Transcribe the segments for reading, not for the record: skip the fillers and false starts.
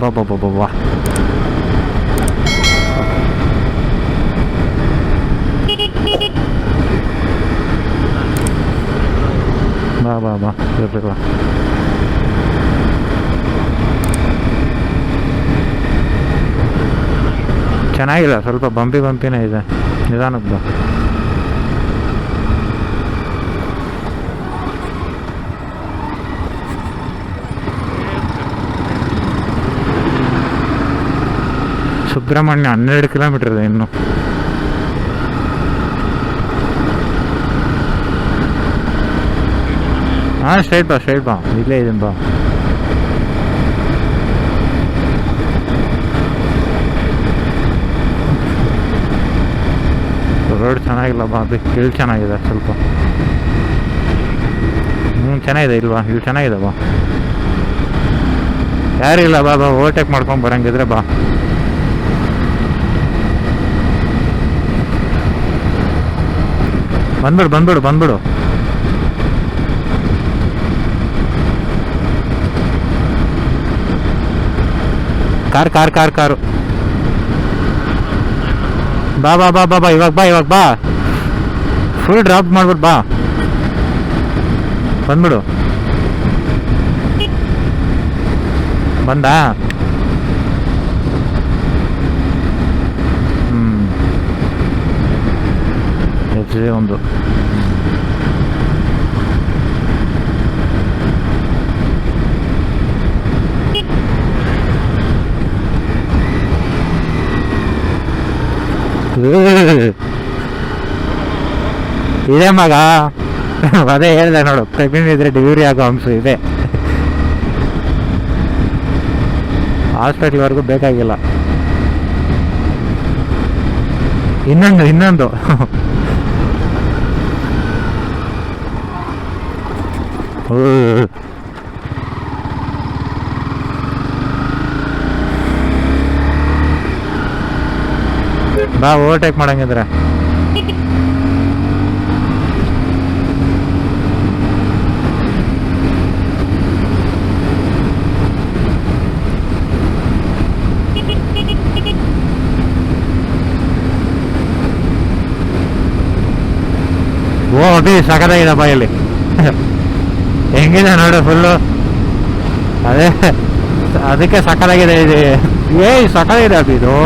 ಬಾ ಬಾ ಬಾ ಬಾ ಬಾ. ಬಾ ಬಾ ಬಾ ಬಾ. ಚೆನ್ನಾಗಿಲ್ಲ, ಸ್ವಲ್ಪ ಬಂಪಿನೇ ಇದೆ, ನಿಧಾನಕ್ಕೆ ಬಾ. ಸುಬ್ರಹ್ಮಣ್ಯ 12 ಕಿಲೋಮೀಟರ್ ಇದೆ ಇನ್ನು. ಹಾಂ, ಸ್ಟ್ರೈಟ್ ಬಾ, ಇಲ್ಲೇ ಇದೀನಿ ಬಾ. ರೋಡ್ ಚೆನ್ನಾಗಿಲ್ಲ ಬಾ, ಅದಕ್ಕೆ ಇಲ್ಲಿ ಚೆನ್ನಾಗಿದೆ ಸ್ವಲ್ಪ. ಚೆನ್ನಾಗಿದೆ ಇಲ್ವಾ? ಇಲ್ಲಿ ಚೆನ್ನಾಗಿದೆ ಬಾ. ಯಾರಿಲ್ಲ ಬಾ, ಓವರ್ಟೇಕ್ ಮಾಡ್ಕೊಂಡು ಬರಂಗಿದ್ರೆ ಬಾ. ಬಂದ್ಬಿಡು. ಕಾರು. ಬಾ ಇವಾಗ ಬಾ. ಫುಲ್ ಡ್ರಾಪ್ ಮಾಡ್ಬಿಟ್ಟು ಬಾ. ಬಂದ್ಬಿಡು. ಬಂದಾ? ಹೆಚ್ಚಿದೆ ಒಂದು. ಇದೆ ಮಗ, ಅದೇ ಹೇಳ್ದೆ ನೋಡು, ಪ್ರೆಗ್ನೆಂಟ್ ಇದ್ರೆ ಡೆಲಿವರಿ ಆಗೋ ಅಂಶ ಇದೆ. ಹಾಸ್ಪಿಟ್ಲ್ವರೆಗೂ ಬೇಕಾಗಿಲ್ಲ. ಇನ್ನೊಂದು ಬಾ, ಓವರ್ಟೇಕ್ ಮಾಡಂಗಿದ್ರೆ. ಓ ಅಭಿ ಸಖತ್ತಾಗಿದೆ ಬಾ ಇಲ್ಲಿ. ಹೆಂಗಿದೆ ನೋಡು ಫುಲ್ಲು. ಅದಕ್ಕೆ ಸಖತ್ತಾಗಿದೆ ಇದು. ಸಖತ್ತಾಗಿದೆ ಅಭಿ ಇದು.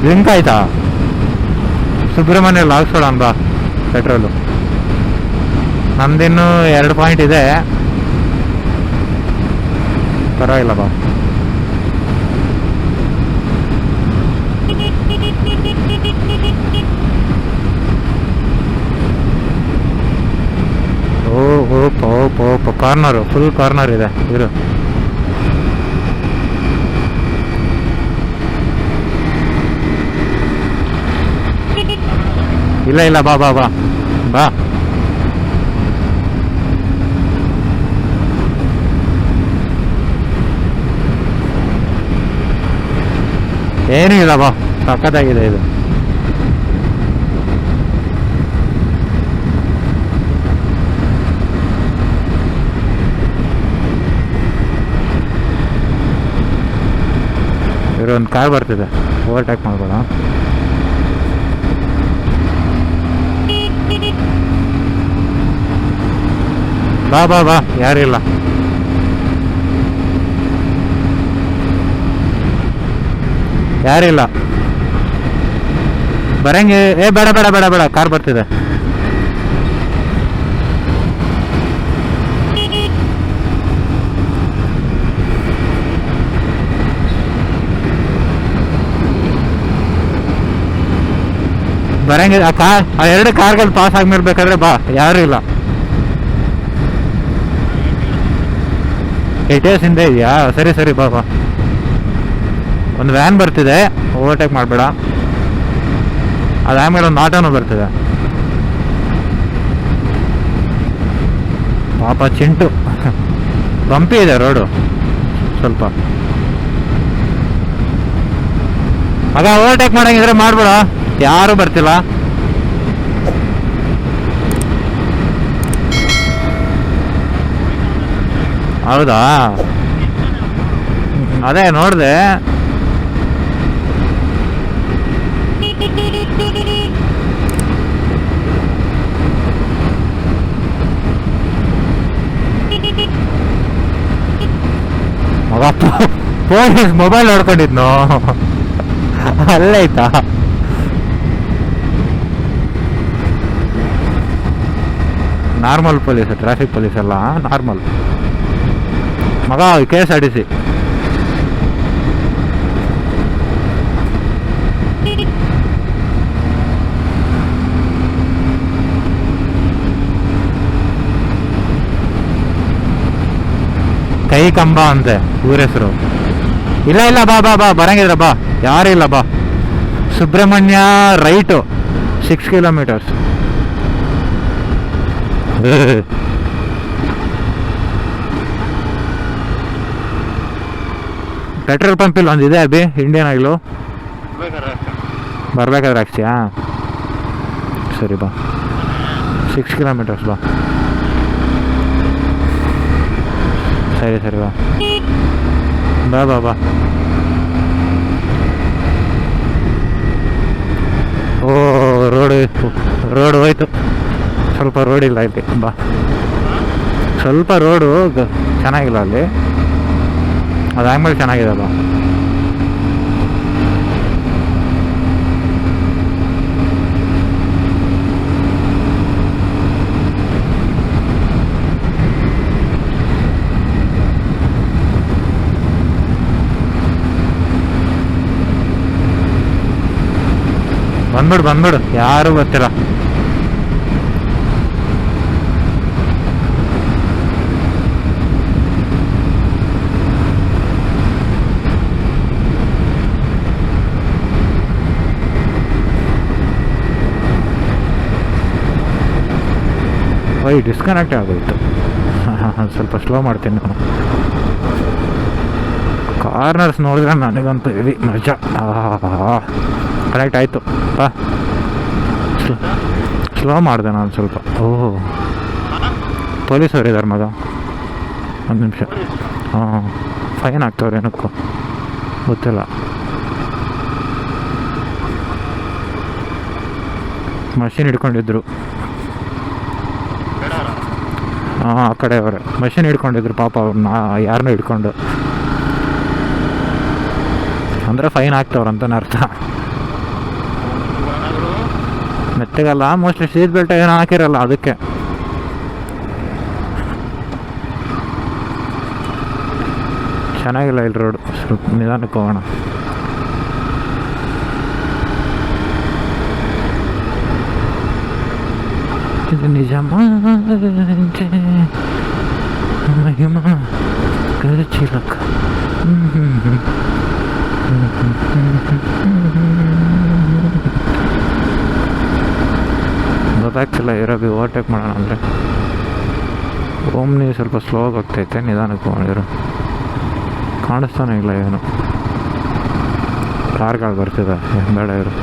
ಲಿಂಕ್ ಆಯ್ತಾ? ಸುಬ್ರಹ್ಮಣ್ಯ ಹಾಕ್ಸೋಣ ಬಾ ಪೆಟ್ರೋಲು. ನಮ್ದಿನ್ನು 2 ಪಾಯಿಂಟ್ ಇದೆ, ಪರವಾಗಿಲ್ಲ ಬಾ. ಓ ಕಾರ್ನರು, ಫುಲ್ ಕಾರ್ನರ್ ಇದೆ ಇರು. ಇಲ್ಲ ಬಾ ಬಾ ಬಾ ಬಾ. ಏನೂ ಇಲ್ಲ ಬಾ, ಸಖತ್ತಾಗಿದೆ ಇದು. ಒಂದು ಕಾರ್ ಬರ್ತಿದೆ, ಓವರ್ಟೇಕ್ ಮಾಡ್ಬೋಣ. ಬಾ ಯಾರಿಲ್ಲ. ಬರಂಗೆ. ಬೇಡ, ಕಾರ್ ಬರ್ತಿದೆ. ಬರಂಗೆ. ಆ 2 ಕಾರ್ಗಳು ಪಾಸ್ ಆಗ್ಮಿರ್ಬೇಕಾದ್ರೆ ಬಾ, ಯಾರು ಇಲ್ಲ. ATS ಹಿಂದೆ ಇದೆಯಾ? ಸರಿ ಬಾ. ಒಂದು ವ್ಯಾನ್ ಬರ್ತಿದೆ, ಓವರ್ಟೇಕ್ ಮಾಡಬೇಡ. ಅದಾದ್ಮೇಲೆ ಒಂದು ಆಟೋನು ಬರ್ತಿದೆ. ಪಾಪ ಚಿಂಟು. ಬಂಪಿ ಇದೆ ರೋಡು ಸ್ವಲ್ಪ. ಮಗ ಓವರ್ಟೇಕ್ ಮಾಡಂಗಿದ್ರೆ ಮಾಡ್ಬಿಡ, ಯಾರು ಬರ್ತಿಲ್ಲ. ಹೌದಾ, ಅದೇ ನೋಡಿದೆ. ಮಗ ಪೊಲೀಸ್ ಮೊಬೈಲ್ ನೋಡ್ಕೊಂಡಿದ್ನು ಅಲ್ಲೇ ಆಯ್ತಾ. ನಾರ್ಮಲ್ ಪೊಲೀಸ್, ಟ್ರಾಫಿಕ್ ಪೊಲೀಸ್ ಅಲ್ಲ, ನಾರ್ಮಲ್. ಮಗ KSRTC. ಕೈ ಕಂಬ ಅಂತೆ ಊರ ಹೆಸರು. ಇಲ್ಲ ಇಲ್ಲ, ಬಾ ಬಾ ಬಾ, ಬರಂಗಿದ್ರ ಬಾ, ಯಾರು ಇಲ್ಲ ಬಾ. Subrahmanya right 6 kilometres. Petrol pump ಇಲ್ಲಿ ಒಂದಿದೆ ಅಭಿ, ಇಂಡಿಯನ್ ಆಯಿಲು. ಬರ್ಬೇಕಾದ್ರೆ ಹಾಕ್ಸಿಯಾ? ಸರಿ ಬಾ, 6 ಕಿಲೋಮೀಟರ್ಸ್ ಬಾ. ಸರಿ ಸರಿ ಬಾ ಬಾ ಬಾ ಬಾ. ಓ ರೋಡ್ ಹೋಯ್ತು, ಸ್ವಲ್ಪ ರೋಡ್ ಇಲ್ಲ ಇಲ್ಲಿ ಬಾ. ಸ್ವಲ್ಪ ರೋಡು ಚೆನ್ನಾಗಿಲ್ಲ ಅಲ್ಲಿ, ಅದಾದ್ಮೇಲೆ ಚೆನ್ನಾಗಿದೆ ಬಾ. ಬಂದ್ಬಿಡು, ಯಾರು ಗೊತ್ತಿಲ್ಲ. ಡಿಸ್ಕನೆಕ್ಟ್ ಆಗೋಯ್ತು. ಸ್ವಲ್ಪ ಸ್ಲೋ ಮಾಡ್ತೀನಿ ನಾನು. ಕಾರ್ನರ್ಸ್ ನೋಡಿದ್ರೆ ನನಗಂತೂ ಇವಿ ಮಜಾ. ಕನೆಕ್ಟ್ ಆಯಿತು ಬಾ. ಸ್ಲೋ ಮಾಡಿದೆ ನಾನು ಸ್ವಲ್ಪ. ಓಹ್, ಪೊಲೀಸವ್ರು ಇದ್ದಾರೆ ಮಗ. ಒಂದು ನಿಮಿಷ. ಹಾಂ, ಫೈನ್ ಆಗ್ತವ್ರು ಏನಕ್ಕೂ ಗೊತ್ತಿಲ್ಲ. ಮಷಿನ್ ಹಿಡ್ಕೊಂಡಿದ್ರು. ಹಾಂ, ಆ ಕಡೆ ಅವರೇ ಮಷಿನ್ ಹಿಡ್ಕೊಂಡಿದ್ರು ಪಾಪ. ಅವ್ರನ್ನ ಯಾರನ್ನೂ ಹಿಡ್ಕೊಂಡು, ಅಂದರೆ ಫೈನ್ ಆಗ್ತವ್ರಂತ ಅರ್ಥ. ಮೆತ್ತಗಲ್ಲ, ಮೋಸ್ಟ್ಲಿ ಸೀಟ್ ಬೆಲ್ಟ್ ಏನೋ ಹಾಕಿರಲ್ಲ ಅದಕ್ಕೆ. ಚೆನ್ನಾಗಿಲ್ಲ ಇಲ್ಲಿ ರೋಡು, ಸ್ವಲ್ಪ ನಿಧಾನಕ್ಕೆ ಹೋಗೋಣ. ಇದು ನಿಜ ಮಹಿಮಾ ಕರ್ಚಿಲಕ್ಕ. ಗೊತ್ತಾಗ್ತಿಲ್ಲ ಇರೋದು. ಓವರ್ಟೇಕ್ ಮಾಡೋಣ ಅಂದರೆ ಓಮ್ನಿ ಸ್ವಲ್ಪ ಸ್ಲೋ ಹೋಗ್ತೈತೆ, ನಿಧಾನಕ್ಕೆ ಮಾಡಿದ್ರು. ಕಾಣಿಸ್ತಾನೆ ಇಲ್ಲ ಏನು, ಕಾರ್ಗಳು ಬರ್ತಿದೆ. ಬೇಡ ಇವರು.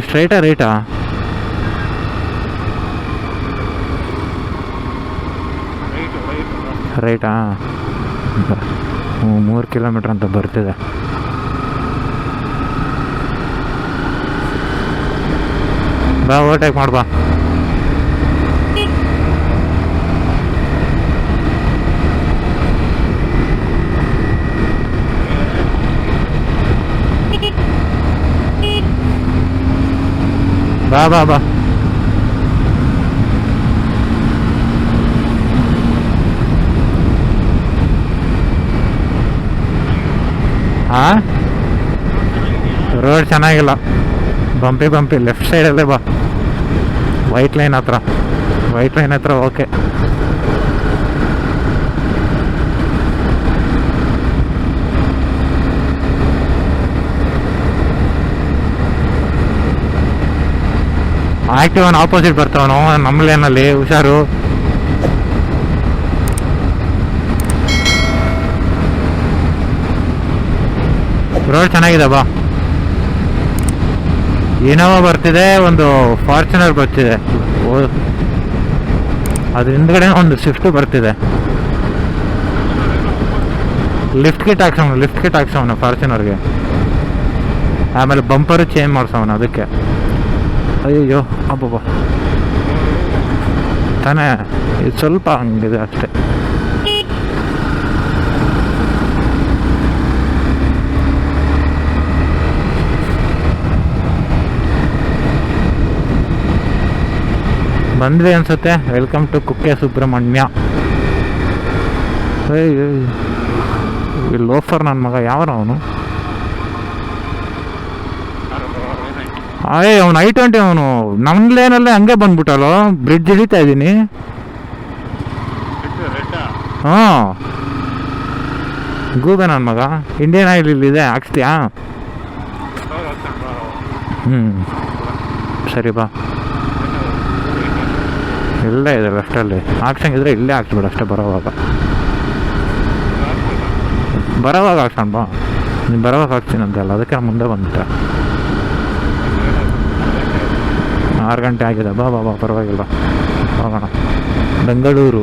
ಸ್ಟ್ರೈಟಾ ರೈಟಾ? ರೈಟಾ? 3 ಕಿಲೋಮೀಟ್ರ್ ಅಂತ ಬರ್ತಿದೆ. ಬಾ, ಓವರ್ಟೇಕ್ ಮಾಡ್ಬಾ. ಬಾ ಬಾ ಬಾ. ಹಾಂ, ರೋಡ್ ಚೆನ್ನಾಗಿಲ್ಲ, ಬಂಪಿ ಲೆಫ್ಟ್ ಸೈಡಲ್ಲೇ ಬಾ. ವೈಟ್ ಲೈನ್ ಹತ್ರ ಓಕೆ. ಆಕ್ಟಿವ್ ಆಪೋಸಿಟ್ ಬರ್ತಾವನು ನಮ್ಮ ಲೇನಲ್ಲಿ, ಹುಷಾರು. ರೋಡ್ ಚೆನ್ನಾಗಿದೆ ಬಾ. ಇನೋವಾ ಬರ್ತಿದೆ, ಒಂದು ಫಾರ್ಚುನರ್ ಬರ್ತಿದೆ, ಅದ್ರ ಹಿಂದ್ಗಡೆ ಒಂದು ಸ್ವಿಫ್ಟ್ ಬರ್ತಿದೆ. ಲಿಫ್ಟ್ ಕಿಟ್ ಹಾಕ್ಸೋಣ ಫಾರ್ಚುನರ್ಗೆ. ಆಮೇಲೆ ಬಂಪರು ಚೇಂಜ್ ಮಾಡ್ಸೋಣ ಅದಕ್ಕೆ. ಅಯ್ಯೋ ಅಬ್ಬಬ್ಬ ತಾನೇ, ಇದು ಸ್ವಲ್ಪ ಹಂಗಿದೆ ಅಷ್ಟೇ. ಬಂದ್ವಿ ಅನ್ಸುತ್ತೆ. Welcome to Kukke Subrahmanya. Loafer ನನ್ನ ಮಗ, ಯಾವನ ಅವನು? ಅವನು I-20 ಅವನು. ನಮ್ಮ ಲೇನಲ್ಲೇ ಹಂಗೆ ಬಂದ್ಬಿಟ್ಟಲ್ಲೋ, ಬ್ರಿಡ್ಜ್ ಹಿಡಿತಾ ಇದ್ದೀನಿ. ಹಾಂ, ಗೂಬೆ ನನ್ನ ಮಗ. ಇಂಡಿಯನ್ ಆಯಿಲ್ ಇಲ್ಲಿದೆ, ಹಾಕ್ಸ್ತೀಯಾ? ಸರಿ ಬಾ. ಇಲ್ಲೇ ಇದೆ ಲೆಫ್ಟಲ್ಲಿ, ಹಾಕ್ಸಂಗಿದ್ರೆ ಇಲ್ಲೇ ಹಾಕ್ಸ್ಬಿಡು ಅಷ್ಟೇ. ಬರೋವಾಗ ಹಾಕ್ಸೋಣ ಬಾ. ನೀನು ಬರೋವಾಗ ಹಾಕ್ತೀನಂತಲ್ಲ, ಅದಕ್ಕೆ ನಾನು ಮುಂದೆ ಬಂದ್ಬಿಟ್ಟೆ. 6 ಗಂಟೆ ಆಗಿದೆ. ಬಾ ಪರವಾಗಿಲ್ಲ, ಹೋಗೋಣ. ಬೆಂಗಳೂರು.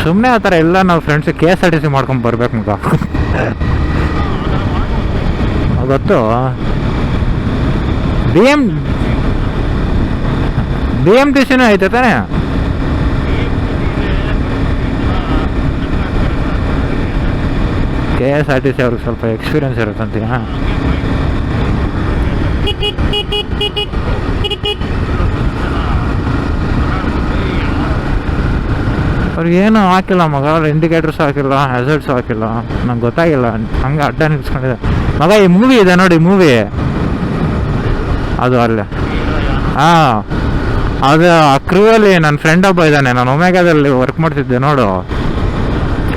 ಸುಮ್ಮನೆ ಆ ಥರ ಎಲ್ಲ ನಾವು ಫ್ರೆಂಡ್ಸ್ KSRTC ಮಾಡ್ಕೊಂಡು ಬರ್ಬೇಕು ಮಗ. ಗೊತ್ತು. BMTCನೂ ಐತೆ ತಾನೇ? KSRTC ಅವ್ರಿಗೆ ಸ್ವಲ್ಪ ಎಕ್ಸ್ಪೀರಿಯನ್ಸ್ ಇರುತ್ತಂತೀಯ. ಅವ್ರಿಗೆ ಏನು ಹಾಕಿಲ್ಲ ಮಗ, ಇಂಡಿಕೇಟರ್ಸ್ ಹಾಕಿಲ್ಲ, ಹ್ಯಾಸರ್ಡ್ಸ್ ಹಾಕಿಲ್ಲ. ನಂಗೆ ಗೊತ್ತಾಗಿಲ್ಲ, ಹಂಗೆ ಅಡ್ಡ ನಿಲ್ಸ್ಕೊಂಡಿದೆ ಮಗ. ಈ ಮೂವಿ ಇದೆ ನೋಡಿ, ಅದು ಅಲ್ಲೇ. ಹಾಂ, ಅದು ಕ್ರೂವಲ್ಲಿ ನನ್ನ ಫ್ರೆಂಡ್ ಒಬ್ಬ ಇದ್ದಾನೆ, ನಾನು ಒಮೆಗಾದಲ್ಲಿ ವರ್ಕ್ ಮಾಡ್ತಿದ್ದೆ ನೋಡು.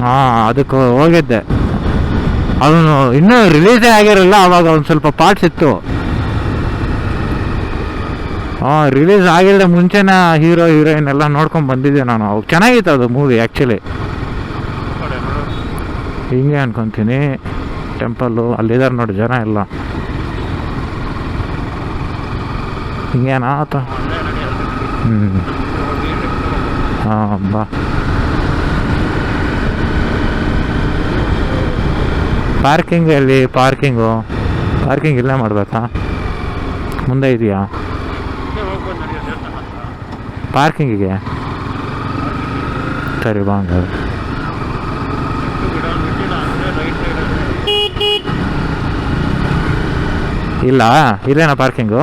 ಹಾಂ, ಅದಕ್ಕೆ ಹೋಗಿದ್ದೆ. ಅವನು ಇನ್ನೂ ರಿಲೀಸೇ ಆಗಿರಲಿಲ್ಲ, ಆವಾಗ ಒಂದು ಸ್ವಲ್ಪ ಪಾರ್ಟ್ಸ್ ಇತ್ತು. ಹಾಂ, ರಿಲೀಸ್ ಆಗಿಲ್ಲದೆ ಮುಂಚೆನ ಹೀರೋಯಿನ್ ಎಲ್ಲ ನೋಡ್ಕೊಂಡು ಬಂದಿದ್ದೆ ನಾನು. ಅವಾಗ ಚೆನ್ನಾಗಿತ್ತು ಅದು ಮೂವಿ ಆ್ಯಕ್ಚುಲಿ. ಹಿಂಗೆ ಅನ್ಕೊತೀನಿ. ಟೆಂಪಲ್ಲು ಅಲ್ಲಿದ್ದಾರೆ ನೋಡಿ ಜನ ಎಲ್ಲ. ಹಿಂಗೇನಾ ಆತ? ಹಾಂ ಬಾ. ಪಾರ್ಕಿಂಗ್ ಇಲ್ಲೇ ಮಾಡಬೇಕಾ? ಮುಂದೆ ಇದೆಯಾ ಪಾರ್ಕಿಂಗಿಗೆ? ಸರಿ ಬಾ ಹಂಗಾದ್ರೆ. ಇಲ್ಲೇನಾ ಪಾರ್ಕಿಂಗು?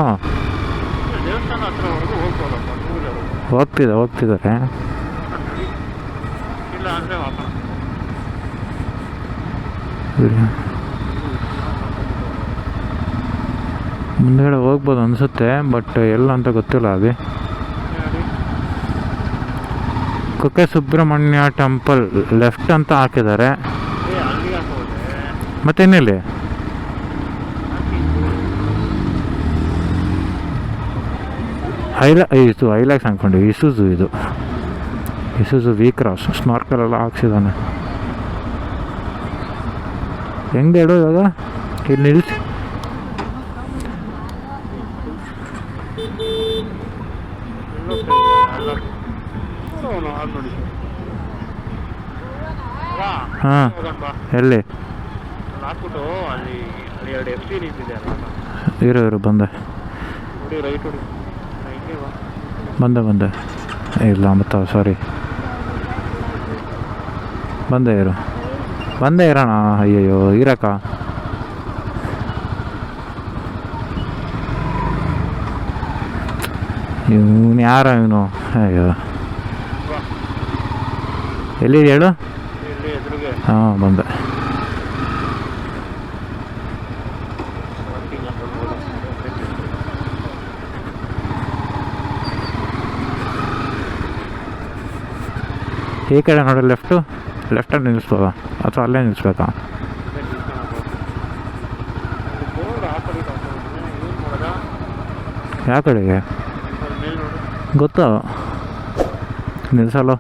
ಹೋಗ್ತಿದ್ದಾರೆ. ಮುಂದೆಗಡೆ ಹೋಗ್ಬೋದು ಅನಿಸುತ್ತೆ, ಬಟ್ ಎಲ್ಲ ಅಂತ ಗೊತ್ತಿಲ್ಲ. ಅದು ಕುಕ್ಕೆ ಸುಬ್ರಹ್ಮಣ್ಯ ಟೆಂಪಲ್ ಲೆಫ್ಟ್ ಅಂತ ಹಾಕಿದ್ದಾರೆ. ಮತ್ತಿನ್ನೆಲ್ಲಿ? ಐಲಾಕ್ಸ್ ಅಂದ್ಕೊಂಡು ಇಸುಜು ವಿ ಕ್ರಾಸ್ ಸ್ನಾರ್ಕಲೆಲ್ಲ ಹಾಕ್ಸಿದ್ದಾನೆ. ಹೆಂಗೆ ಹೇಳು ಇವಾಗ? ಇಲ್ಲಿ ನಿಲ್ಲಿಸಿ. ಹಾಂ, ಎಲ್ಲಿ? ಇರು ಬಂದೆ. ಇಲ್ಲ ಮತ್ತೆ ಸಾರಿ, ಬಂದೆ ಇರೋಣ. ಅಯ್ಯಯ್ಯೋ ಇರಕ್ಕ. ಇವನು ಯಾರ ಇವನು? ಅಯ್ಯೋ ಎಲ್ಲಿದೆ ಹೇಳು? ಹಾಂ ಬಂದೆ. ಈ ಕಡೆ ನೋಡಿ, ಲೆಫ್ಟಲ್ಲಿ ನಿಲ್ಲಿಸ್ಬೋದಾ ಅಥವಾ ಅಲ್ಲೇ ನಿಲ್ಲಿಸ್ಬೇಕಾ? ಯಾವ ಕಡೆಗೆ ಗೊತ್ತಾ? ನಿಲ್ಲಿಸಲ್ಲ.